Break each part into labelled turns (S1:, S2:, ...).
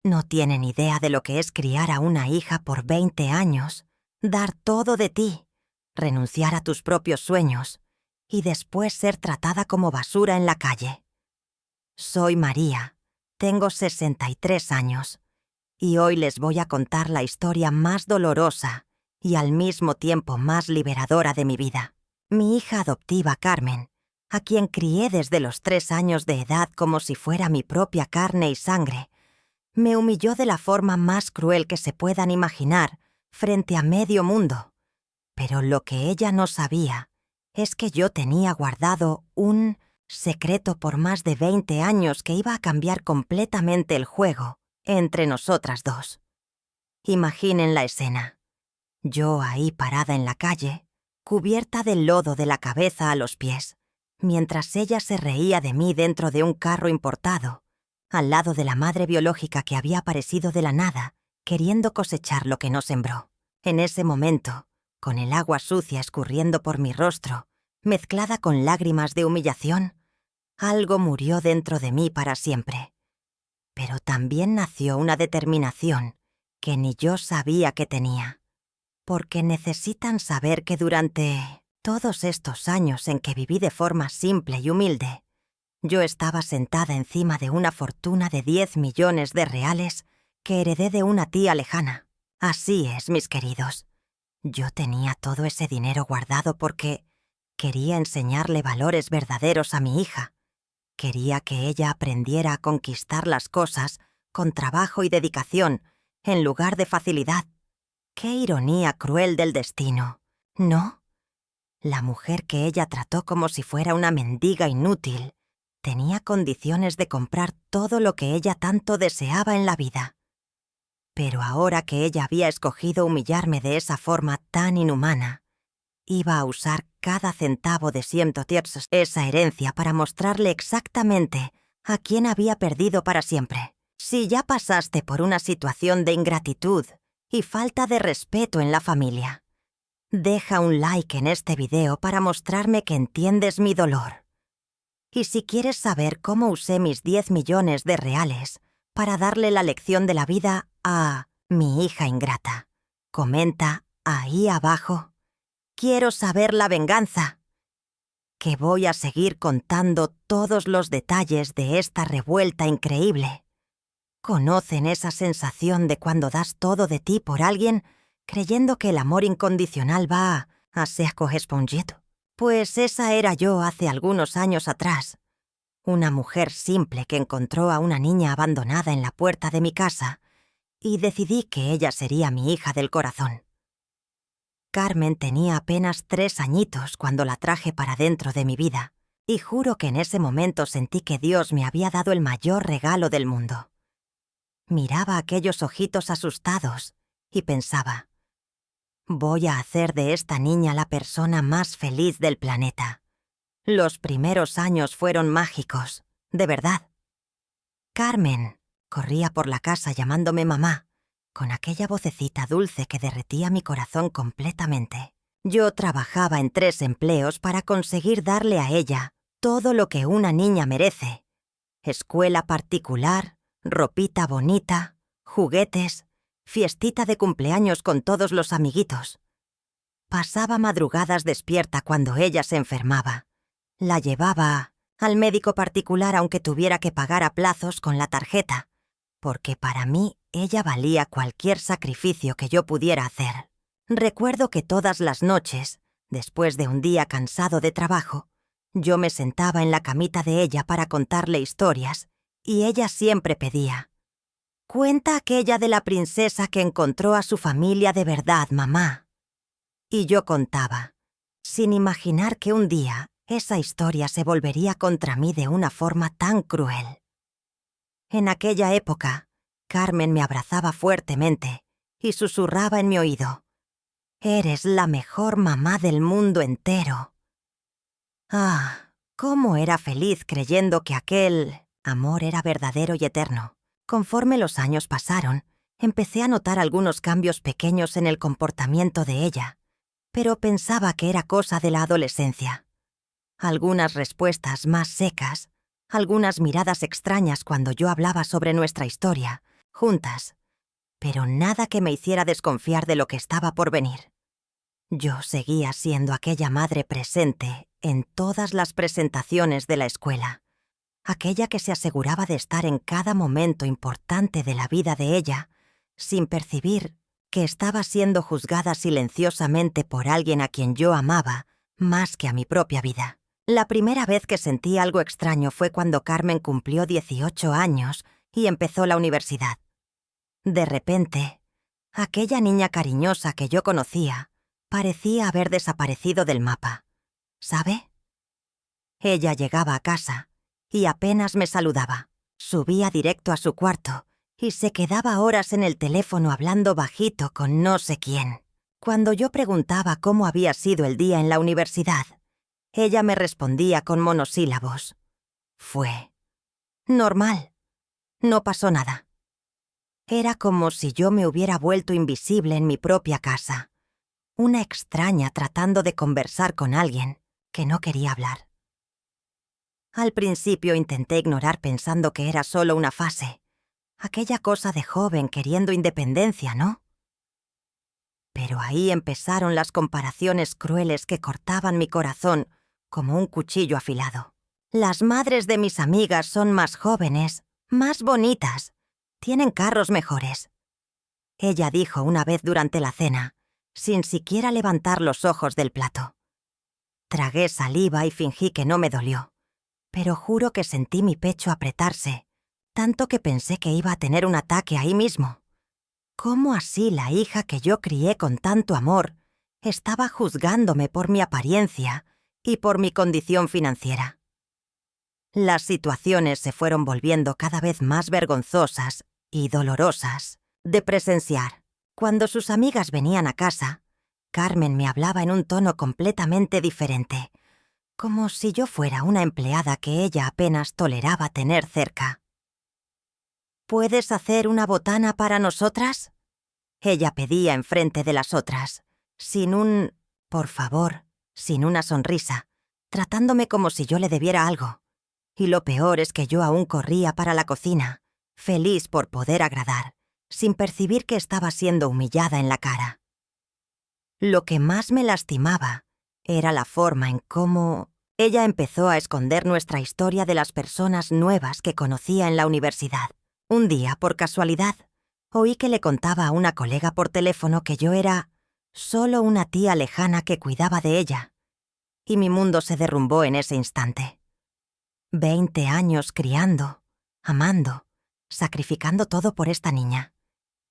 S1: No tienen idea de lo que es criar a una hija por 20 años, dar todo de ti, renunciar a tus propios sueños y después ser tratada como basura en la calle. Soy María, tengo 63 años y hoy les voy a contar la historia más dolorosa y al mismo tiempo más liberadora de mi vida. Mi hija adoptiva Carmen, a quien crié desde los 3 años de edad como si fuera mi propia carne y sangre, me humilló de la forma más cruel que se puedan imaginar frente a medio mundo. Pero lo que ella no sabía es que yo tenía guardado un secreto por más de 20 años que iba a cambiar completamente el juego entre nosotras dos. Imaginen la escena. Yo ahí parada en la calle, cubierta del lodo de la cabeza a los pies, mientras ella se reía de mí dentro de un carro importado, al lado de la madre biológica que había aparecido de la nada, queriendo cosechar lo que no sembró. En ese momento, con el agua sucia escurriendo por mi rostro, mezclada con lágrimas de humillación, algo murió dentro de mí para siempre. Pero también nació una determinación que ni yo sabía que tenía. Porque necesitan saber que durante todos estos años en que viví de forma simple y humilde, yo estaba sentada encima de una fortuna de 10 millones de reales que heredé de una tía lejana. Así es, mis queridos. Yo tenía todo ese dinero guardado porque quería enseñarle valores verdaderos a mi hija. Quería que ella aprendiera a conquistar las cosas con trabajo y dedicación, en lugar de facilidad. ¡Qué ironía cruel del destino! ¿No? La mujer que ella trató como si fuera una mendiga inútil tenía condiciones de comprar todo lo que ella tanto deseaba en la vida. Pero ahora que ella había escogido humillarme de esa forma tan inhumana, iba a usar cada centavo de esa herencia para mostrarle exactamente a quién había perdido para siempre. Si ya pasaste por una situación de ingratitud y falta de respeto en la familia, deja un like en este video para mostrarme que entiendes mi dolor. Y si quieres saber cómo usé mis 10 millones de reales para darle la lección de la vida a mi hija ingrata, comenta ahí abajo. Quiero saber la venganza. Que voy a seguir contando todos los detalles de esta revuelta increíble. ¿Conocen esa sensación de cuando das todo de ti por alguien creyendo que el amor incondicional va a ser correspondido? Pues esa era yo hace algunos años atrás. Una mujer simple que encontró a una niña abandonada en la puerta de mi casa y decidí que ella sería mi hija del corazón. Carmen tenía apenas 3 añitos cuando la traje para dentro de mi vida, y juro que en ese momento sentí que Dios me había dado el mayor regalo del mundo. Miraba aquellos ojitos asustados y pensaba, voy a hacer de esta niña la persona más feliz del planeta. Los primeros años fueron mágicos, de verdad. Carmen corría por la casa llamándome mamá, con aquella vocecita dulce que derretía mi corazón completamente. Yo trabajaba en 3 empleos para conseguir darle a ella todo lo que una niña merece. Escuela particular, ropita bonita, juguetes, fiestita de cumpleaños con todos los amiguitos. Pasaba madrugadas despierta cuando ella se enfermaba. La llevaba al médico particular aunque tuviera que pagar a plazos con la tarjeta, porque para mí ella valía cualquier sacrificio que yo pudiera hacer. Recuerdo que todas las noches, después de un día cansado de trabajo, yo me sentaba en la camita de ella para contarle historias, y ella siempre pedía, «Cuenta aquella de la princesa que encontró a su familia de verdad, mamá». Y yo contaba, sin imaginar que un día esa historia se volvería contra mí de una forma tan cruel. En aquella época, Carmen me abrazaba fuertemente y susurraba en mi oído, «Eres la mejor mamá del mundo entero». Ah, cómo era feliz creyendo que aquel amor era verdadero y eterno. Conforme los años pasaron, empecé a notar algunos cambios pequeños en el comportamiento de ella, pero pensaba que era cosa de la adolescencia. Algunas respuestas más secas, algunas miradas extrañas cuando yo hablaba sobre nuestra historia, juntas, pero nada que me hiciera desconfiar de lo que estaba por venir. Yo seguía siendo aquella madre presente en todas las presentaciones de la escuela, aquella que se aseguraba de estar en cada momento importante de la vida de ella, sin percibir que estaba siendo juzgada silenciosamente por alguien a quien yo amaba más que a mi propia vida. La primera vez que sentí algo extraño fue cuando Carmen cumplió 18 años y empezó la universidad. De repente, aquella niña cariñosa que yo conocía parecía haber desaparecido del mapa. ¿Sabe? Ella llegaba a casa y apenas me saludaba. Subía directo a su cuarto y se quedaba horas en el teléfono hablando bajito con no sé quién. Cuando yo preguntaba cómo había sido el día en la universidad, ella me respondía con monosílabos. Fue normal. No pasó nada. Era como si yo me hubiera vuelto invisible en mi propia casa. Una extraña tratando de conversar con alguien que no quería hablar. Al principio intenté ignorar pensando que era solo una fase. Aquella cosa de joven queriendo independencia, ¿no? Pero ahí empezaron las comparaciones crueles que cortaban mi corazón como un cuchillo afilado. Las madres de mis amigas son más jóvenes, más bonitas, tienen carros mejores. Ella dijo una vez durante la cena, sin siquiera levantar los ojos del plato. Tragué saliva y fingí que no me dolió, pero juro que sentí mi pecho apretarse, tanto que pensé que iba a tener un ataque ahí mismo. ¿Cómo así la hija que yo crié con tanto amor estaba juzgándome por mi apariencia y por mi condición financiera? Las situaciones se fueron volviendo cada vez más vergonzosas y dolorosas de presenciar. Cuando sus amigas venían a casa, Carmen me hablaba en un tono completamente diferente, como si yo fuera una empleada que ella apenas toleraba tener cerca. ¿Puedes hacer una botana para nosotras? Ella pedía enfrente de las otras, sin un por favor, sin una sonrisa, tratándome como si yo le debiera algo. Y lo peor es que yo aún corría para la cocina, feliz por poder agradar, sin percibir que estaba siendo humillada en la cara. Lo que más me lastimaba era la forma en cómo ella empezó a esconder nuestra historia de las personas nuevas que conocía en la universidad. Un día, por casualidad, oí que le contaba a una colega por teléfono que yo era solo una tía lejana que cuidaba de ella, y mi mundo se derrumbó en ese instante. 20 años criando, amando, sacrificando todo por esta niña.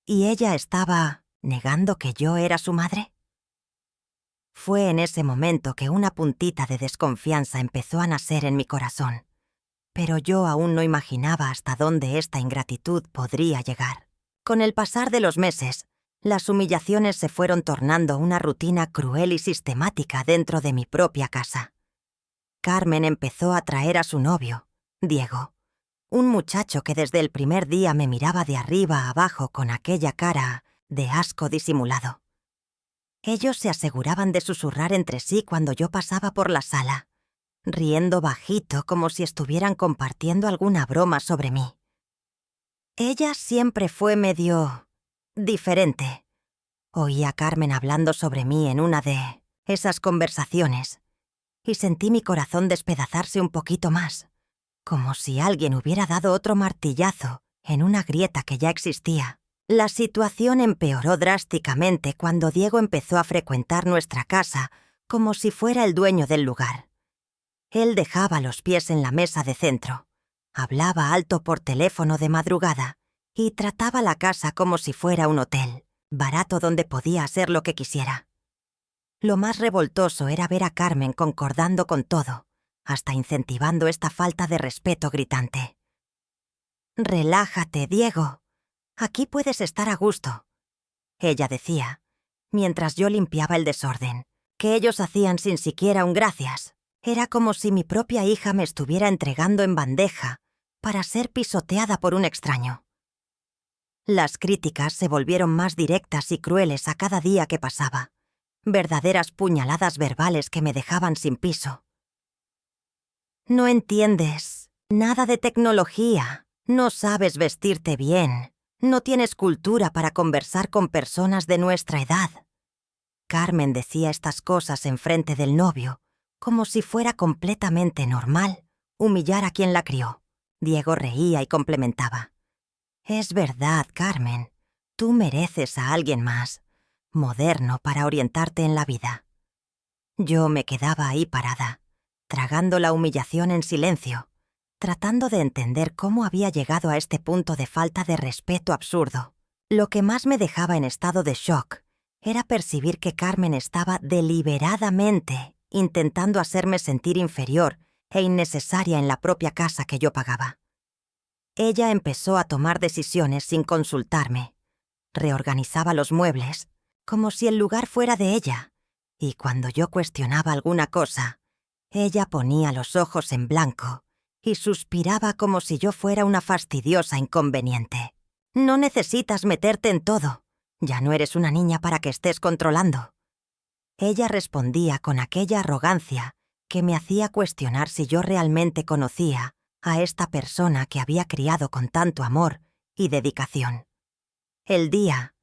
S1: ¿Y ella estaba negando que yo era su madre? Fue en ese momento que una puntita de desconfianza empezó a nacer en mi corazón, pero yo aún no imaginaba hasta dónde esta ingratitud podría llegar. Con el pasar de los meses, las humillaciones se fueron tornando una rutina cruel y sistemática dentro de mi propia casa. Carmen empezó a traer a su novio, Diego, un muchacho que desde el primer día me miraba de arriba a abajo con aquella cara de asco disimulado. Ellos se aseguraban de susurrar entre sí cuando yo pasaba por la sala, riendo bajito como si estuvieran compartiendo alguna broma sobre mí. Ella siempre fue medio diferente. Oí a Carmen hablando sobre mí en una de esas conversaciones y sentí mi corazón despedazarse un poquito más, como si alguien hubiera dado otro martillazo en una grieta que ya existía. La situación empeoró drásticamente cuando Diego empezó a frecuentar nuestra casa como si fuera el dueño del lugar. Él dejaba los pies en la mesa de centro, hablaba alto por teléfono de madrugada y trataba la casa como si fuera un hotel, barato donde podía hacer lo que quisiera. Lo más revoltoso era ver a Carmen concordando con todo, hasta incentivando esta falta de respeto gritante. «Relájate, Diego. Aquí puedes estar a gusto», ella decía, mientras yo limpiaba el desorden, que ellos hacían sin siquiera un gracias. Era como si mi propia hija me estuviera entregando en bandeja para ser pisoteada por un extraño. Las críticas se volvieron más directas y crueles a cada día que pasaba, verdaderas puñaladas verbales que me dejaban sin piso. «No entiendes nada de tecnología, no sabes vestirte bien, No tienes cultura para conversar con personas de nuestra edad. Carmen decía estas cosas enfrente del novio, como si fuera completamente normal humillar a quien la crió. Diego reía y complementaba. Es verdad, Carmen. Tú mereces a alguien más, moderno para orientarte en la vida. Yo me quedaba ahí parada, tragando la humillación en silencio, tratando de entender cómo había llegado a este punto de falta de respeto absurdo. Lo que más me dejaba en estado de shock era percibir que Carmen estaba deliberadamente intentando hacerme sentir inferior e innecesaria en la propia casa que yo pagaba. Ella empezó a tomar decisiones sin consultarme. Reorganizaba los muebles, como si el lugar fuera de ella, y cuando yo cuestionaba alguna cosa, ella ponía los ojos en blanco y suspiraba como si yo fuera una fastidiosa inconveniente. No necesitas meterte en todo. Ya no eres una niña para que estés controlando. Ella respondía con aquella arrogancia que me hacía cuestionar si yo realmente conocía a esta persona que había criado con tanto amor y dedicación. El día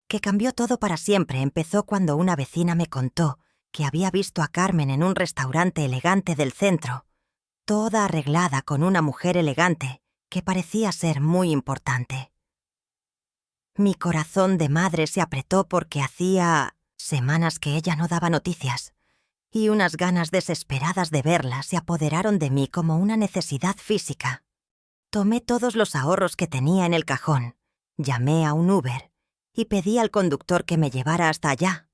S1: que cambió todo para siempre empezó cuando una vecina me contó que había visto a Carmen en un restaurante elegante del centro, toda arreglada con una mujer elegante que parecía ser muy importante. Mi corazón de madre se apretó porque hacía semanas que ella no daba noticias, y unas ganas desesperadas de verla se apoderaron de mí como una necesidad física. Tomé todos los ahorros que tenía en el cajón, llamé a un Uber y pedí al conductor que me llevara hasta allá,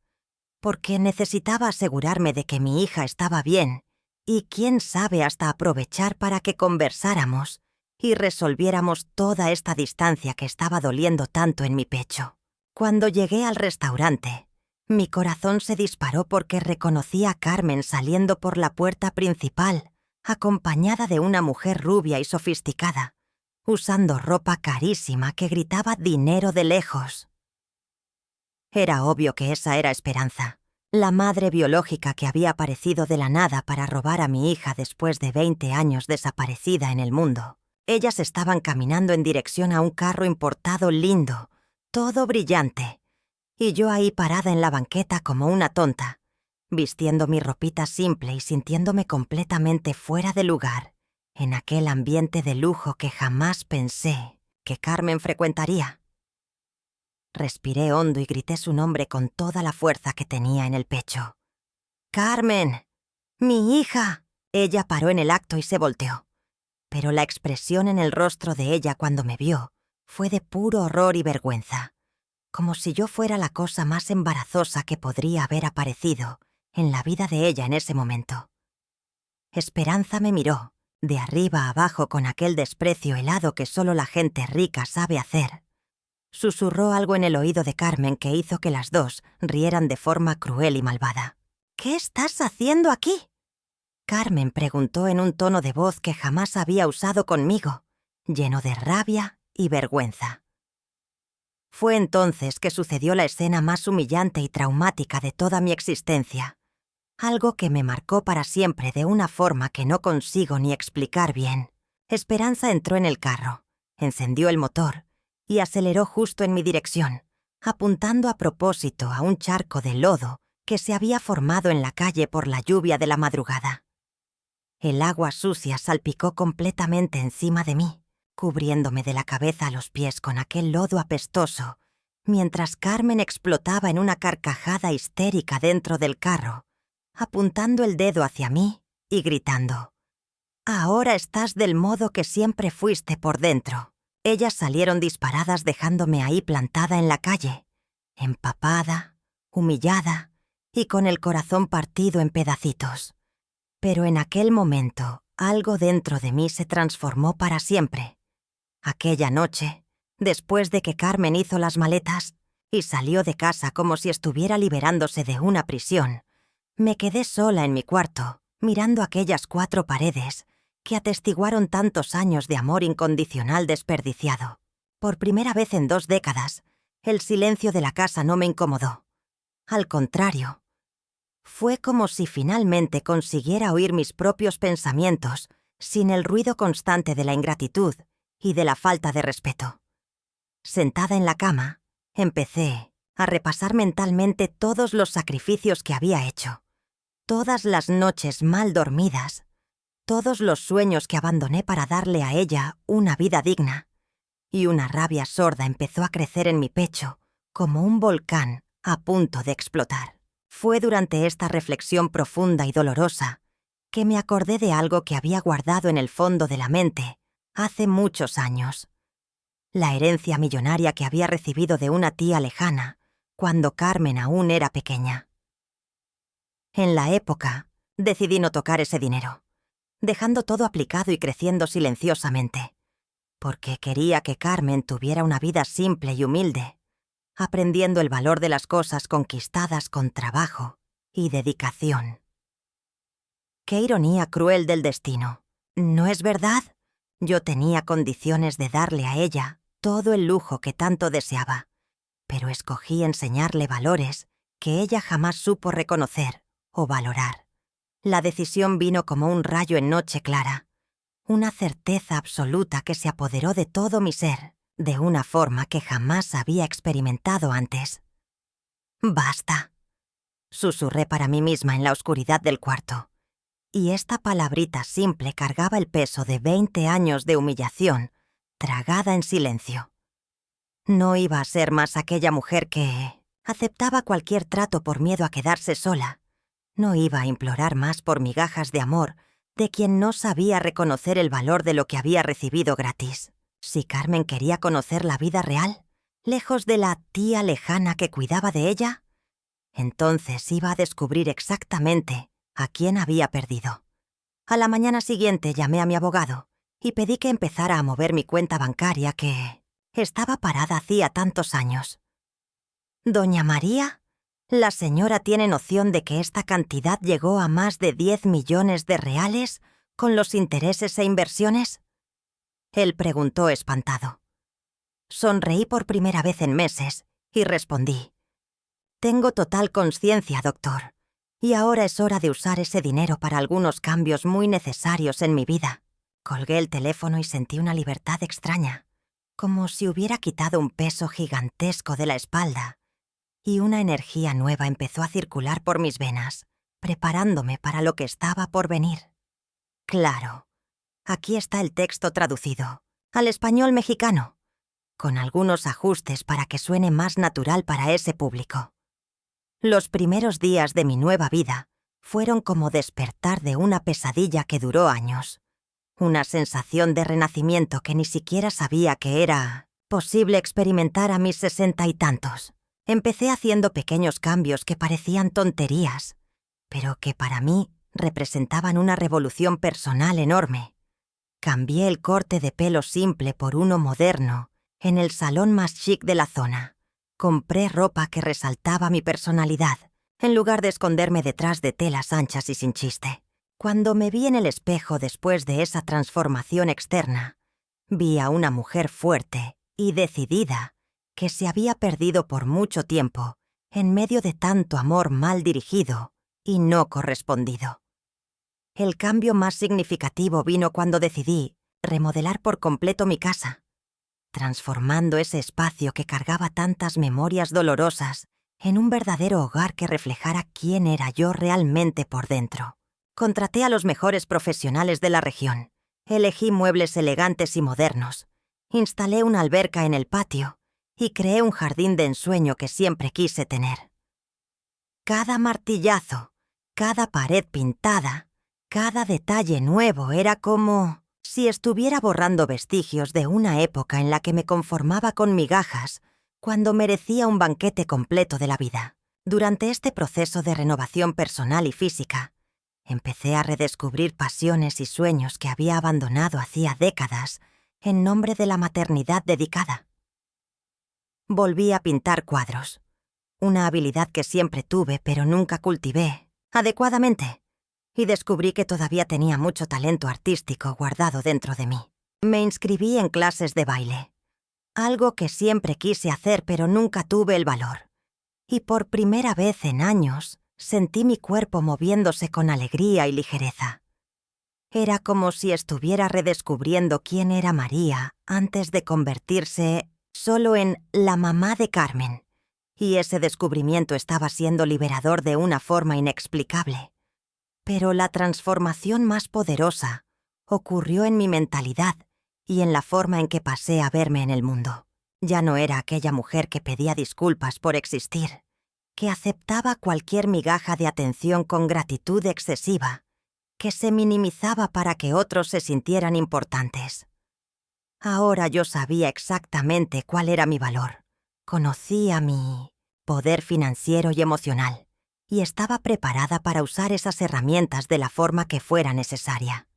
S1: porque necesitaba asegurarme de que mi hija estaba bien y quién sabe hasta aprovechar para que conversáramos y resolviéramos toda esta distancia que estaba doliendo tanto en mi pecho. Cuando llegué al restaurante, mi corazón se disparó porque reconocí a Carmen saliendo por la puerta principal, acompañada de una mujer rubia y sofisticada, usando ropa carísima que gritaba dinero de lejos. Era obvio que esa era Esperanza, la madre biológica que había aparecido de la nada para robar a mi hija después de 20 años desaparecida en el mundo. Ellas estaban caminando en dirección a un carro importado lindo, todo brillante, y yo ahí parada en la banqueta como una tonta, vistiendo mi ropita simple y sintiéndome completamente fuera de lugar, en aquel ambiente de lujo que jamás pensé que Carmen frecuentaría. Respiré hondo y grité su nombre con toda la fuerza que tenía en el pecho. ¡Carmen! ¡Mi hija! Ella paró en el acto y se volteó. Pero la expresión en el rostro de ella cuando me vio fue de puro horror y vergüenza, como si yo fuera la cosa más embarazosa que podría haber aparecido en la vida de ella en ese momento. Esperanza me miró, de arriba a abajo con aquel desprecio helado que solo la gente rica sabe hacer. Susurró algo en el oído de Carmen que hizo que las dos rieran de forma cruel y malvada. «¿Qué estás haciendo aquí?», Carmen preguntó en un tono de voz que jamás había usado conmigo, lleno de rabia y vergüenza. Fue entonces que sucedió la escena más humillante y traumática de toda mi existencia, algo que me marcó para siempre de una forma que no consigo ni explicar bien. Esperanza entró en el carro, encendió el motor y aceleró justo en mi dirección, apuntando a propósito a un charco de lodo que se había formado en la calle por la lluvia de la madrugada. El agua sucia salpicó completamente encima de mí, cubriéndome de la cabeza a los pies con aquel lodo apestoso, mientras Carmen explotaba en una carcajada histérica dentro del carro, apuntando el dedo hacia mí y gritando: «Ahora estás del modo que siempre fuiste por dentro». Ellas salieron disparadas dejándome ahí plantada en la calle, empapada, humillada y con el corazón partido en pedacitos. Pero en aquel momento, algo dentro de mí se transformó para siempre. Aquella noche, después de que Carmen hizo las maletas y salió de casa como si estuviera liberándose de una prisión, me quedé sola en mi cuarto, mirando aquellas 4 paredes que atestiguaron tantos años de amor incondicional desperdiciado. Por primera vez en 2 décadas, el silencio de la casa no me incomodó. Al contrario, fue como si finalmente consiguiera oír mis propios pensamientos sin el ruido constante de la ingratitud y de la falta de respeto. Sentada en la cama, empecé a repasar mentalmente todos los sacrificios que había hecho, todas las noches mal dormidas, todos los sueños que abandoné para darle a ella una vida digna, y una rabia sorda empezó a crecer en mi pecho como un volcán a punto de explotar. Fue durante esta reflexión profunda y dolorosa que me acordé de algo que había guardado en el fondo de la mente hace muchos años. La herencia millonaria que había recibido de una tía lejana cuando Carmen aún era pequeña. En la época, decidí no tocar ese dinero, dejando todo aplicado y creciendo silenciosamente, porque quería que Carmen tuviera una vida simple y humilde, aprendiendo el valor de las cosas conquistadas con trabajo y dedicación. Qué ironía cruel del destino, ¿no es verdad? Yo tenía condiciones de darle a ella todo el lujo que tanto deseaba, pero escogí enseñarle valores que ella jamás supo reconocer o valorar. La decisión vino como un rayo en noche clara, una certeza absoluta que se apoderó de todo mi ser, de una forma que jamás había experimentado antes. «Basta», susurré para mí misma en la oscuridad del cuarto, y esta palabrita simple cargaba el peso de 20 años de humillación, tragada en silencio. No iba a ser más aquella mujer que aceptaba cualquier trato por miedo a quedarse sola. No iba a implorar más por migajas de amor de quien no sabía reconocer el valor de lo que había recibido gratis. Si Carmen quería conocer la vida real, lejos de la tía lejana que cuidaba de ella, entonces iba a descubrir exactamente a quién había perdido. A la mañana siguiente llamé a mi abogado y pedí que empezara a mover mi cuenta bancaria que estaba parada hacía tantos años. «Doña María, ¿la señora tiene noción de que esta cantidad llegó a más de 10 millones de reales con los intereses e inversiones?» Él preguntó espantado. Sonreí por primera vez en meses y respondí: «Tengo total conciencia, doctor, y ahora es hora de usar ese dinero para algunos cambios muy necesarios en mi vida». Colgué el teléfono y sentí una libertad extraña, como si hubiera quitado un peso gigantesco de la espalda, y una energía nueva empezó a circular por mis venas, preparándome para lo que estaba por venir. Claro, aquí está el texto traducido al español mexicano, con algunos ajustes para que suene más natural para ese público. Los primeros días de mi nueva vida fueron como despertar de una pesadilla que duró años. Una sensación de renacimiento que ni siquiera sabía que era posible experimentar a mis 60 y tantos. Empecé haciendo pequeños cambios que parecían tonterías, pero que para mí representaban una revolución personal enorme. Cambié el corte de pelo simple por uno moderno en el salón más chic de la zona. Compré ropa que resaltaba mi personalidad, en lugar de esconderme detrás de telas anchas y sin chiste. Cuando me vi en el espejo después de esa transformación externa, vi a una mujer fuerte y decidida que se había perdido por mucho tiempo en medio de tanto amor mal dirigido y no correspondido. El cambio más significativo vino cuando decidí remodelar por completo mi casa, transformando ese espacio que cargaba tantas memorias dolorosas en un verdadero hogar que reflejara quién era yo realmente por dentro. Contraté a los mejores profesionales de la región, elegí muebles elegantes y modernos, instalé una alberca en el patio y creé un jardín de ensueño que siempre quise tener. Cada martillazo, cada pared pintada, cada detalle nuevo era como si estuviera borrando vestigios de una época en la que me conformaba con migajas cuando merecía un banquete completo de la vida. Durante este proceso de renovación personal y física, empecé a redescubrir pasiones y sueños que había abandonado hacía décadas en nombre de la maternidad dedicada. Volví a pintar cuadros, una habilidad que siempre tuve pero nunca cultivé adecuadamente, y descubrí que todavía tenía mucho talento artístico guardado dentro de mí. Me inscribí en clases de baile, algo que siempre quise hacer pero nunca tuve el valor, y por primera vez en años sentí mi cuerpo moviéndose con alegría y ligereza. Era como si estuviera redescubriendo quién era María antes de convertirse solo en la mamá de Carmen, y ese descubrimiento estaba siendo liberador de una forma inexplicable. Pero la transformación más poderosa ocurrió en mi mentalidad y en la forma en que pasé a verme en el mundo. Ya no era aquella mujer que pedía disculpas por existir, que aceptaba cualquier migaja de atención con gratitud excesiva, que se minimizaba para que otros se sintieran importantes. Ahora yo sabía exactamente cuál era mi valor. Conocía mi poder financiero y emocional, y estaba preparada para usar esas herramientas de la forma que fuera necesaria.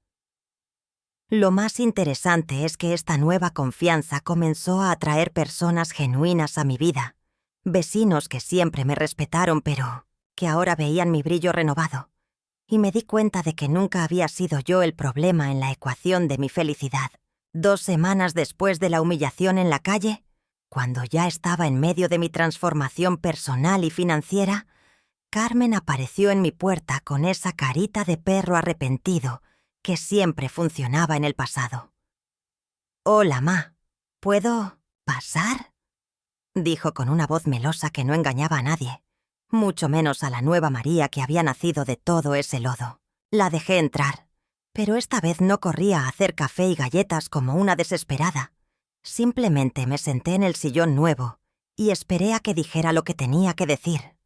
S1: Lo más interesante es que esta nueva confianza comenzó a atraer personas genuinas a mi vida, vecinos que siempre me respetaron pero que ahora veían mi brillo renovado, y me di cuenta de que nunca había sido yo el problema en la ecuación de mi felicidad. 2 semanas después de la humillación en la calle, cuando ya estaba en medio de mi transformación personal y financiera, Carmen apareció en mi puerta con esa carita de perro arrepentido que siempre funcionaba en el pasado. «Hola, ma. ¿Puedo pasar?», dijo con una voz melosa que no engañaba a nadie, mucho menos a la nueva María que había nacido de todo ese lodo. La dejé entrar, pero esta vez no corría a hacer café y galletas como una desesperada. Simplemente me senté en el sillón nuevo y esperé a que dijera lo que tenía que decir.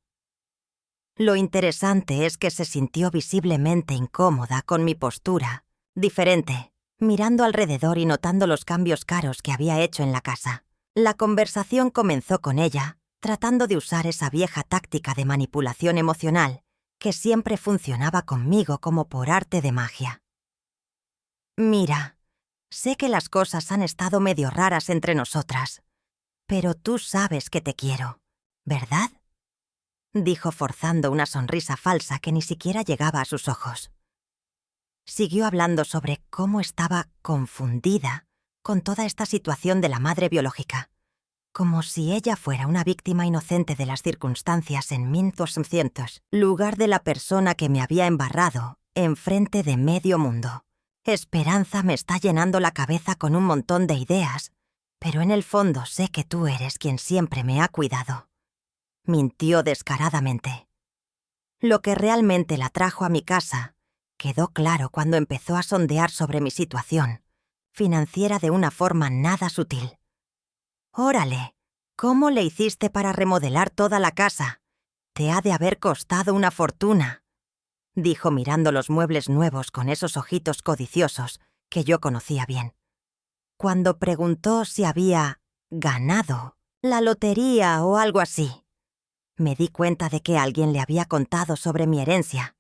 S1: Lo interesante es que se sintió visiblemente incómoda con mi postura, diferente, mirando alrededor y notando los cambios caros que había hecho en la casa. La conversación comenzó con ella, tratando de usar esa vieja táctica de manipulación emocional que siempre funcionaba conmigo como por arte de magia. «Mira, sé que las cosas han estado medio raras entre nosotras, pero tú sabes que te quiero, ¿verdad?», dijo forzando una sonrisa falsa que ni siquiera llegaba a sus ojos. Siguió hablando sobre cómo estaba confundida con toda esta situación de la madre biológica, como si ella fuera una víctima inocente de las circunstancias en 1200, lugar de la persona que me había embarrado enfrente de medio mundo. Esperanza me está llenando la cabeza con un montón de ideas, pero en el fondo sé que tú eres quien siempre me ha cuidado. Mintió descaradamente. Lo que realmente la trajo a mi casa quedó claro cuando empezó a sondear sobre mi situación financiera de una forma nada sutil. «Órale, ¿cómo le hiciste para remodelar toda la casa? Te ha de haber costado una fortuna», dijo mirando los muebles nuevos con esos ojitos codiciosos que yo conocía bien. Cuando preguntó si había ganado la lotería o algo así, me di cuenta de que alguien le había contado sobre mi herencia,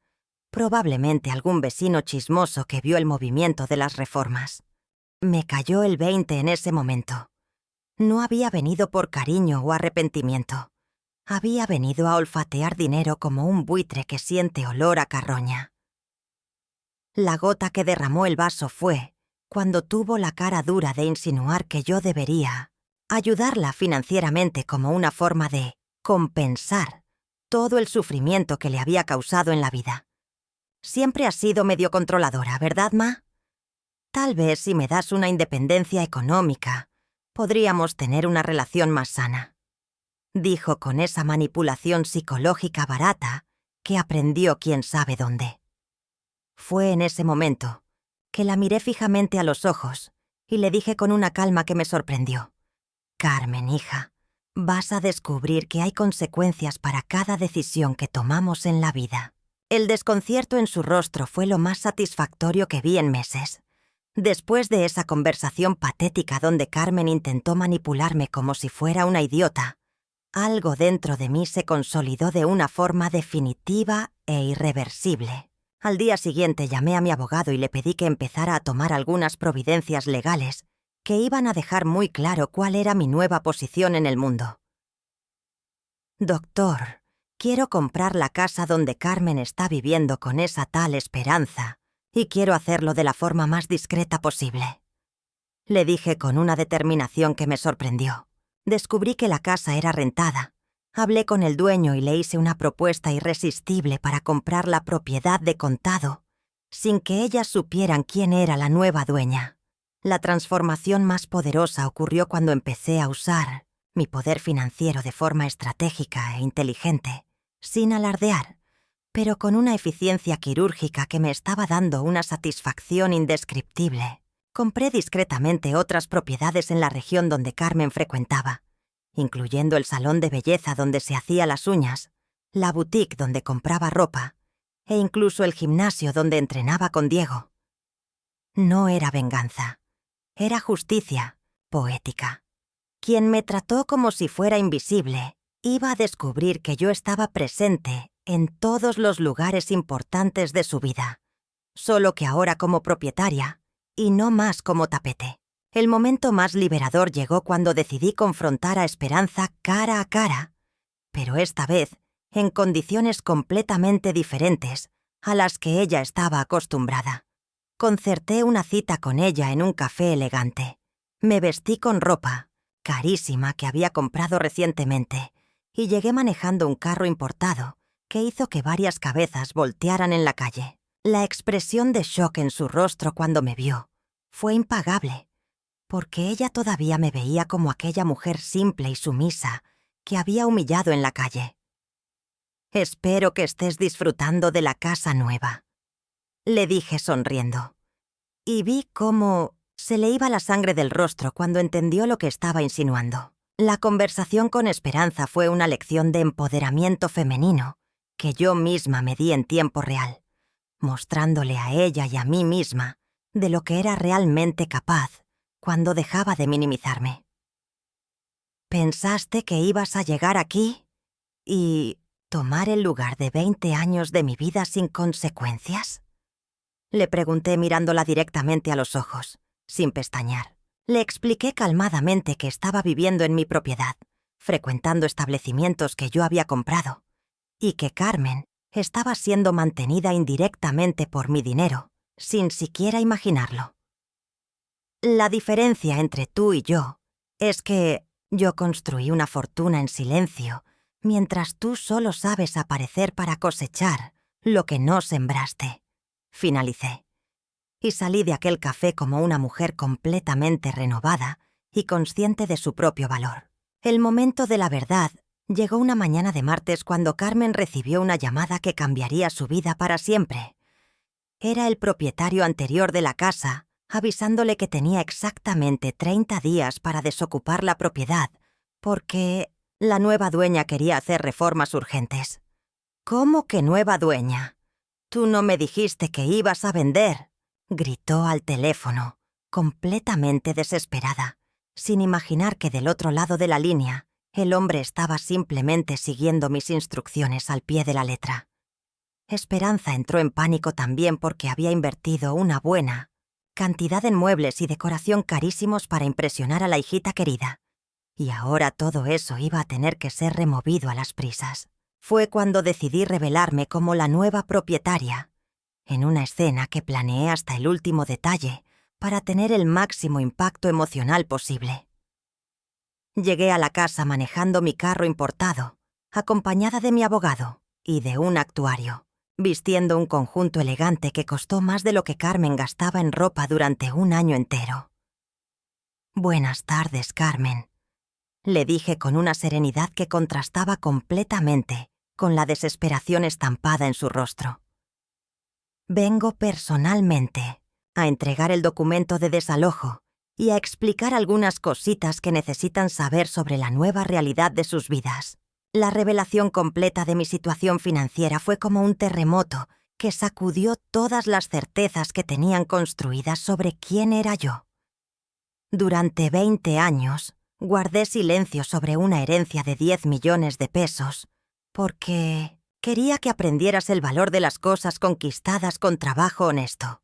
S1: probablemente algún vecino chismoso que vio el movimiento de las reformas. Me cayó el 20 en ese momento. No había venido por cariño o arrepentimiento. Había venido a olfatear dinero como un buitre que siente olor a carroña. La gota que derramó el vaso fue cuando tuvo la cara dura de insinuar que yo debería ayudarla financieramente como una forma de compensar todo el sufrimiento que le había causado en la vida. Siempre has sido medio controladora, ¿verdad, ma? Tal vez si me das una independencia económica, podríamos tener una relación más sana, dijo con esa manipulación psicológica barata que aprendió quién sabe dónde. Fue en ese momento que la miré fijamente a los ojos y le dije con una calma que me sorprendió: «Carmen, hija, vas a descubrir que hay consecuencias para cada decisión que tomamos en la vida». El desconcierto en su rostro fue lo más satisfactorio que vi en meses. Después de esa conversación patética donde Carmen intentó manipularme como si fuera una idiota, algo dentro de mí se consolidó de una forma definitiva e irreversible. Al día siguiente llamé a mi abogado y le pedí que empezara a tomar algunas providencias legales que iban a dejar muy claro cuál era mi nueva posición en el mundo. «Doctor, quiero comprar la casa donde Carmen está viviendo con esa tal Esperanza, y quiero hacerlo de la forma más discreta posible», le dije con una determinación que me sorprendió. Descubrí que la casa era rentada. Hablé con el dueño y le hice una propuesta irresistible para comprar la propiedad de contado, sin que ellas supieran quién era la nueva dueña. La transformación más poderosa ocurrió cuando empecé a usar mi poder financiero de forma estratégica e inteligente, sin alardear, pero con una eficiencia quirúrgica que me estaba dando una satisfacción indescriptible. Compré discretamente otras propiedades en la región donde Carmen frecuentaba, incluyendo el salón de belleza donde se hacía las uñas, la boutique donde compraba ropa e incluso el gimnasio donde entrenaba con Diego. No era venganza, era justicia poética. Quien me trató como si fuera invisible iba a descubrir que yo estaba presente en todos los lugares importantes de su vida, solo que ahora como propietaria y no más como tapete. El momento más liberador llegó cuando decidí confrontar a Esperanza cara a cara, pero esta vez en condiciones completamente diferentes a las que ella estaba acostumbrada. Concerté una cita con ella en un café elegante. Me vestí con ropa carísima que había comprado recientemente y llegué manejando un carro importado que hizo que varias cabezas voltearan en la calle. La expresión de shock en su rostro cuando me vio fue impagable, porque ella todavía me veía como aquella mujer simple y sumisa que había humillado en la calle. «Espero que estés disfrutando de la casa nueva», le dije sonriendo. Y vi cómo se le iba la sangre del rostro cuando entendió lo que estaba insinuando. La conversación con Esperanza fue una lección de empoderamiento femenino que yo misma me di en tiempo real, mostrándole a ella y a mí misma de lo que era realmente capaz cuando dejaba de minimizarme. ¿Pensaste que ibas a llegar aquí y tomar el lugar de 20 años de mi vida sin consecuencias? Le pregunté mirándola directamente a los ojos, sin pestañear. Le expliqué calmadamente que estaba viviendo en mi propiedad, frecuentando establecimientos que yo había comprado, y que Carmen estaba siendo mantenida indirectamente por mi dinero, sin siquiera imaginarlo. La diferencia entre tú y yo es que yo construí una fortuna en silencio, mientras tú solo sabes aparecer para cosechar lo que no sembraste. Finalicé. Y salí de aquel café como una mujer completamente renovada y consciente de su propio valor. El momento de la verdad llegó una mañana de martes cuando Carmen recibió una llamada que cambiaría su vida para siempre. Era el propietario anterior de la casa, avisándole que tenía exactamente 30 días para desocupar la propiedad, porque la nueva dueña quería hacer reformas urgentes. ¿Cómo que nueva dueña? «Tú no me dijiste que ibas a vender», gritó al teléfono, completamente desesperada, sin imaginar que del otro lado de la línea el hombre estaba simplemente siguiendo mis instrucciones al pie de la letra. Esperanza entró en pánico también porque había invertido una buena cantidad en muebles y decoración carísimos para impresionar a la hijita querida, y ahora todo eso iba a tener que ser removido a las prisas. Fue cuando decidí revelarme como la nueva propietaria, en una escena que planeé hasta el último detalle para tener el máximo impacto emocional posible. Llegué a la casa manejando mi carro importado, acompañada de mi abogado y de un actuario, vistiendo un conjunto elegante que costó más de lo que Carmen gastaba en ropa durante un año entero. «Buenas tardes, Carmen», le dije con una serenidad que contrastaba completamente con la desesperación estampada en su rostro. «Vengo personalmente a entregar el documento de desalojo y a explicar algunas cositas que necesitan saber sobre la nueva realidad de sus vidas». La revelación completa de mi situación financiera fue como un terremoto que sacudió todas las certezas que tenían construidas sobre quién era yo. Durante 20 años, guardé silencio sobre una herencia de 10 millones de pesos, porque quería que aprendieras el valor de las cosas conquistadas con trabajo honesto.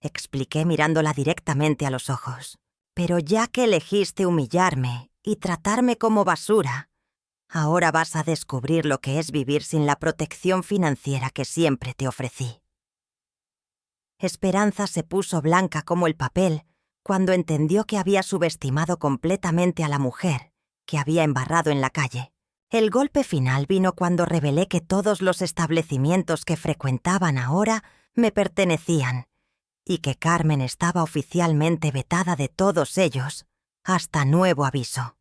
S1: Expliqué mirándola directamente a los ojos. Pero ya que elegiste humillarme y tratarme como basura, ahora vas a descubrir lo que es vivir sin la protección financiera que siempre te ofrecí. Esperanza se puso blanca como el papel cuando entendió que había subestimado completamente a la mujer que había embarrado en la calle. El golpe final vino cuando revelé que todos los establecimientos que frecuentaban ahora me pertenecían y que Carmen estaba oficialmente vetada de todos ellos, hasta nuevo aviso.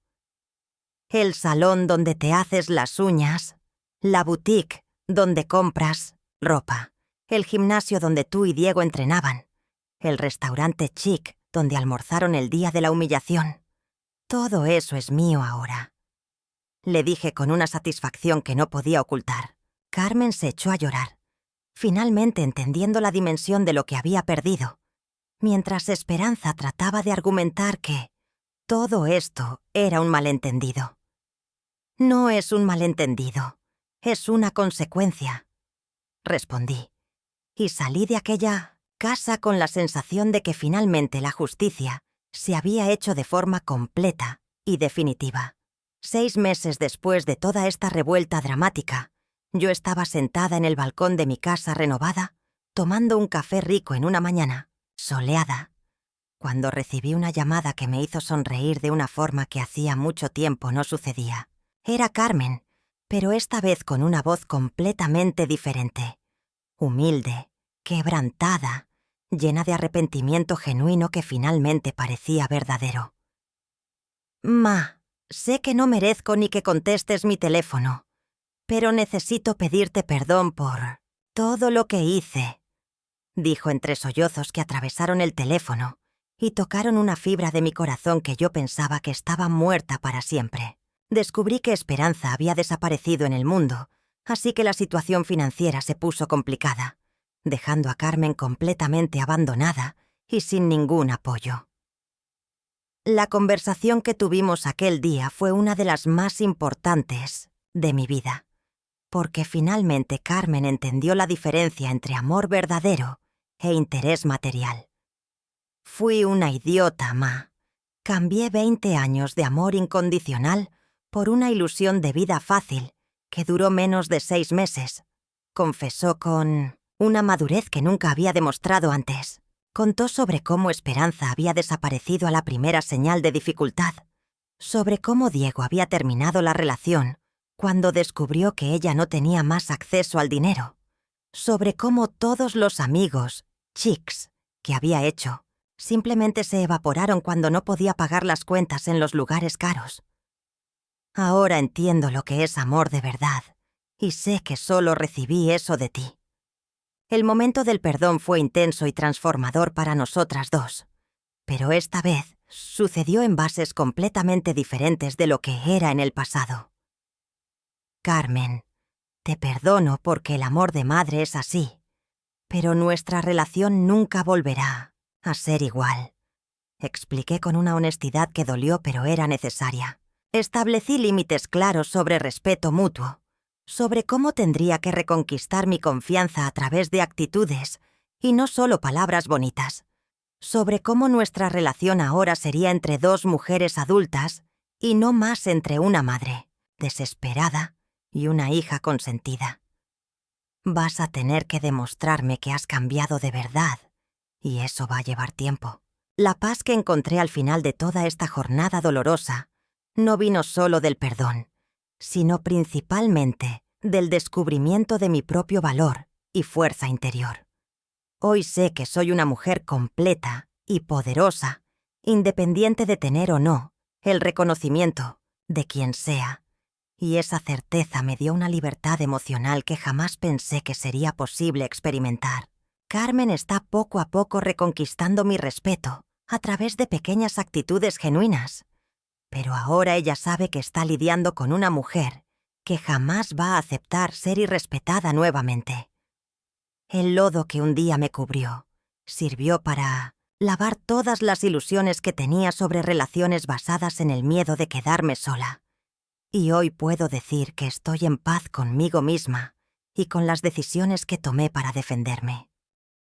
S1: El salón donde te haces las uñas, la boutique donde compras ropa, el gimnasio donde tú y Diego entrenaban, el restaurante chic donde almorzaron el día de la humillación. Todo eso es mío ahora. Le dije con una satisfacción que no podía ocultar. Carmen se echó a llorar, finalmente entendiendo la dimensión de lo que había perdido, mientras Esperanza trataba de argumentar que todo esto era un malentendido. No es un malentendido, es una consecuencia, respondí, y salí de aquella casa con la sensación de que finalmente la justicia se había hecho de forma completa y definitiva. 6 meses después de toda esta revuelta dramática, yo estaba sentada en el balcón de mi casa renovada, tomando un café rico en una mañana soleada, cuando recibí una llamada que me hizo sonreír de una forma que hacía mucho tiempo no sucedía. Era Carmen, pero esta vez con una voz completamente diferente, humilde, quebrantada, llena de arrepentimiento genuino que finalmente parecía verdadero. «Ma, sé que no merezco ni que contestes mi teléfono, pero necesito pedirte perdón por todo lo que hice», dijo entre sollozos que atravesaron el teléfono y tocaron una fibra de mi corazón que yo pensaba que estaba muerta para siempre. Descubrí que Esperanza había desaparecido en el mundo, así que la situación financiera se puso complicada, dejando a Carmen completamente abandonada y sin ningún apoyo. La conversación que tuvimos aquel día fue una de las más importantes de mi vida, porque finalmente Carmen entendió la diferencia entre amor verdadero e interés material. Fui una idiota, ma. Cambié 20 años de amor incondicional por una ilusión de vida fácil que duró menos de 6 meses, confesó con una madurez que nunca había demostrado antes. Contó sobre cómo Esperanza había desaparecido a la primera señal de dificultad, sobre cómo Diego había terminado la relación cuando descubrió que ella no tenía más acceso al dinero, sobre cómo todos los amigos, chics, que había hecho, simplemente se evaporaron cuando no podía pagar las cuentas en los lugares caros. Ahora entiendo lo que es amor de verdad, y sé que solo recibí eso de ti. El momento del perdón fue intenso y transformador para nosotras dos, pero esta vez sucedió en bases completamente diferentes de lo que era en el pasado. Carmen, te perdono porque el amor de madre es así, pero nuestra relación nunca volverá a ser igual. Expliqué con una honestidad que dolió pero era necesaria. Establecí límites claros sobre respeto mutuo, sobre cómo tendría que reconquistar mi confianza a través de actitudes y no solo palabras bonitas, sobre cómo nuestra relación ahora sería entre 2 mujeres adultas y no más entre una madre desesperada y una hija consentida. Vas a tener que demostrarme que has cambiado de verdad, y eso va a llevar tiempo. La paz que encontré al final de toda esta jornada dolorosa no vino solo del perdón, sino principalmente del descubrimiento de mi propio valor y fuerza interior. Hoy sé que soy una mujer completa y poderosa, independiente de tener o no el reconocimiento de quien sea, y esa certeza me dio una libertad emocional que jamás pensé que sería posible experimentar. Carmen está poco a poco reconquistando mi respeto a través de pequeñas actitudes genuinas, pero ahora ella sabe que está lidiando con una mujer que jamás va a aceptar ser irrespetada nuevamente. El lodo que un día me cubrió sirvió para lavar todas las ilusiones que tenía sobre relaciones basadas en el miedo de quedarme sola. Y hoy puedo decir que estoy en paz conmigo misma y con las decisiones que tomé para defenderme.